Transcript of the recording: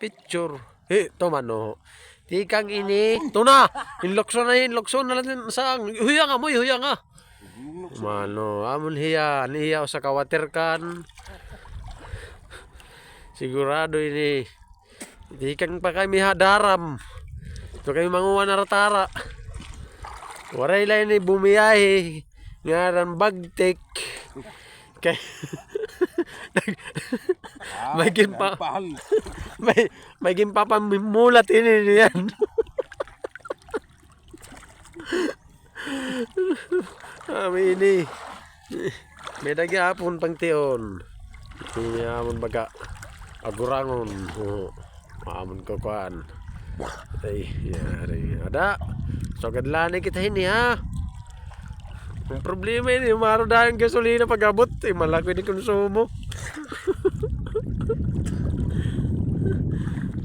picture. To mano. Tikang ini. To na. Inlokso na lang sa huya nga mo, huya nga. Mano, amon hiya, niya sa kawater kan. Sigurado ini. Tikang pa kami hadaram. To kami manguha na ratara. Waray lang ni bumiyahe. Ngaran bagtek. Kay may gimpa. may gimpa pa mimulat ini yan. Kami ini. May nagyapon pang tion. Ini amon baga agurangon. Maamon ko kuan. Ay, yari. Ada. So kadlani kita ini ha. Ang problema ini, maro dahil gasolina pag-abot, malaki ni konsumo.